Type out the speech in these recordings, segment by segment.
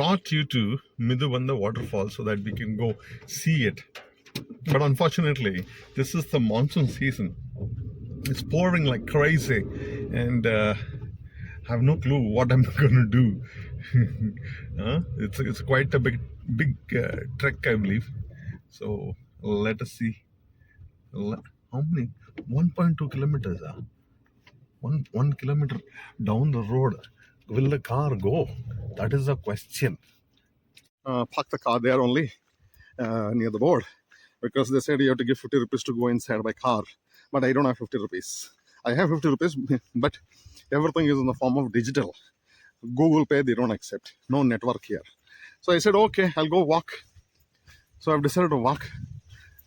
brought you to Miduvanda waterfall so that we can go see it. But unfortunately, this is the monsoon season. It's pouring like crazy, and I have no clue what I'm going to do. It's quite a big trek, I believe. So let us see. How many? 1.2 kilometers. One kilometer down the road. Will the car go? That is the question. Park the car there only near the board, because they said you have to give 50 rupees to go inside by car. But I don't have 50 rupees. I have 50 rupees, but everything is in the form of digital. Google Pay, they don't accept. No network here. So I said, okay, I'll go walk. So I've decided to walk.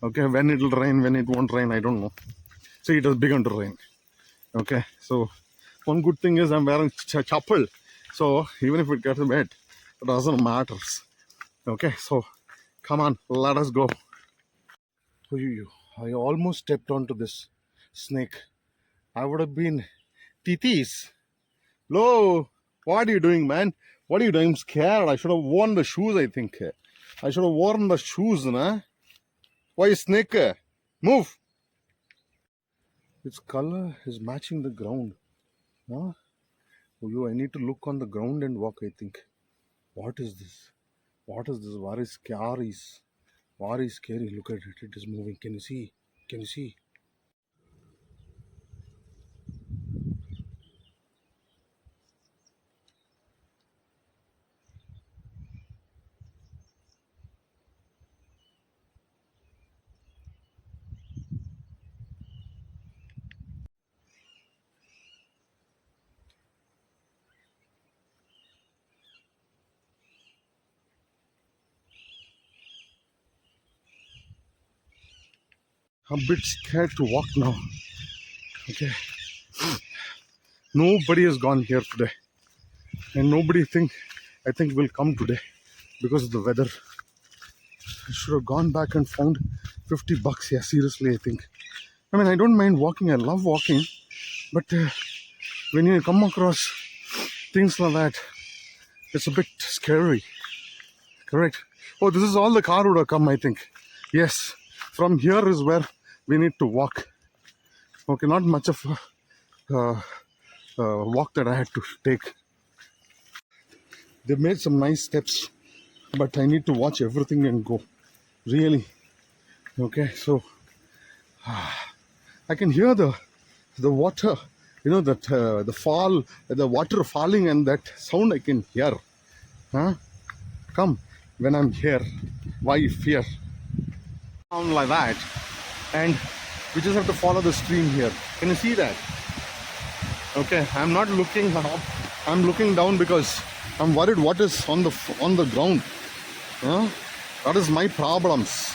Okay, when it'll rain, when it won't rain, I don't know. See, it has begun to rain. Okay, so one good thing is I'm wearing chappal. So even if it gets wet, it doesn't matter. Okay, so come on, let us go. I almost stepped onto this snake. I would have been titis. Lo, what are you doing, man? What are you doing? I'm scared. I should have worn the shoes, I think. I should have worn the shoes, nah? Why snake? Move. Its color is matching the ground. Huh? I need to look on the ground and walk, I think. What is this? What is this? What is scary? What is scary? Look at it. It is moving. Can you see? Can you see? I'm a bit scared to walk now. Okay. Nobody has gone here today. And nobody I think will come today because of the weather. I should have gone back and found 50 bucks. Yeah, seriously, I think. I mean, I don't mind walking. I love walking. But when you come across things like that, it's a bit scary. Correct? Oh, this is all the car would have come, I think. Yes. From here is where we need to walk. Okay, not much of a walk that I had to take. They made some nice steps, but I need to watch everything and go. Really. Okay, so I can hear the water, that the water falling, and that sound I can hear. Huh? Come, when I'm here, why fear? Sound like that, and we just have to follow the stream here. Can you see that? Okay, I'm not looking up. I'm looking down because I'm worried what is on the ground. Huh? That is my problems.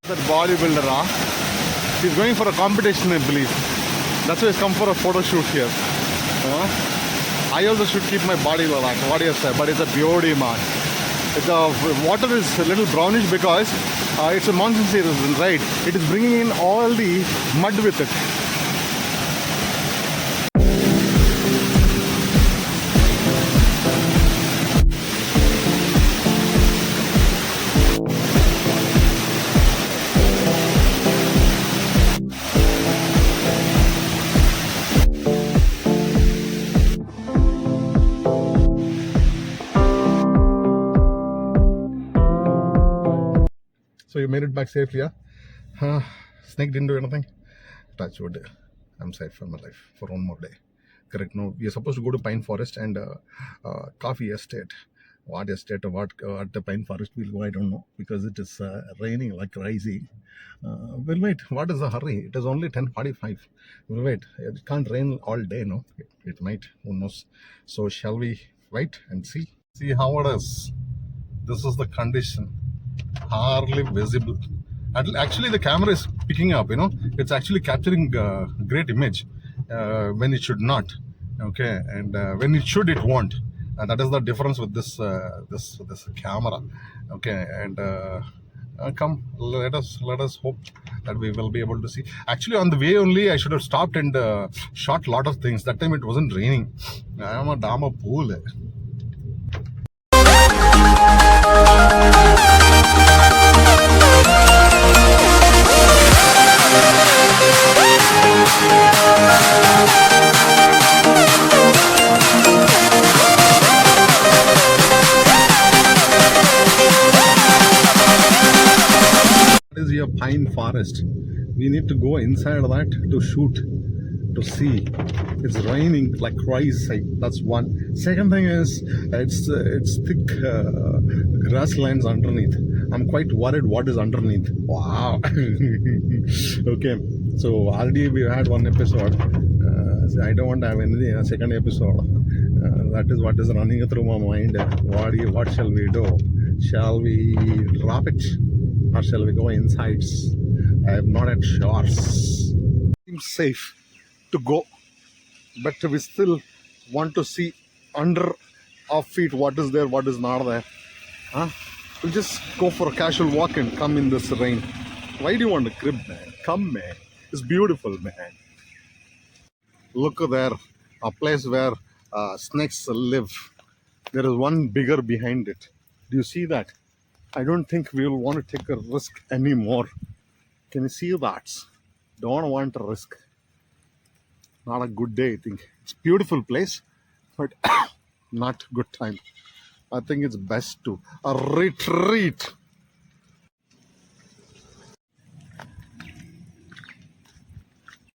That bodybuilder, he's going for a competition, I believe. That's why he's come for a photo shoot here. I also should keep my body like that. What do you say? But it's a beauty, man. The water is a little brownish because it's a monsoon season, right? It is bringing in all the mud with it. So you made it back safely, yeah? Snake didn't do anything? Touch wood. I'm safe for my life for one more day. Correct. No, we are supposed to go to Pine Forest and Coffee Estate. What estate, what the pine forest will go, I don't know, because it is raining like crazy. We'll wait. What is the hurry? It is only 10:45. We'll wait. It can't rain all day, no? It might. Who knows? So shall we wait and see? See how it is. This is the condition. Hardly visible. And actually, the camera is picking up. It's actually capturing great image when it should not. Okay, and when it should, it won't. That is the difference with this camera. Okay, and come, let us hope that we will be able to see. Actually, on the way only, I should have stopped and shot a lot of things. That time it wasn't raining. I am a dama pool. Is your pine forest. We need to go inside of that to shoot, to see. It's raining like crazy. That's one. Second thing is it's thick grasslands underneath. I'm quite worried what is underneath. Wow. Okay, so already we had one episode. I don't want to have anything a second episode. That is what is running through my mind. What shall we do? Shall we drop it? Or shall we go inside? I am not at shores. Seems safe to go, but we still want to see under our feet what is there, what is not there. Huh? We'll just go for a casual walk and come in this rain. Why do you want a crib, man? Come, man. It's beautiful, man. Look there, a place where snakes live. There is one bigger behind it. Do you see that? I don't think we will want to take a risk anymore. Can you see that? Don't want a risk. Not a good day, I think. It's a beautiful place, but not good time. I think it's best to retreat.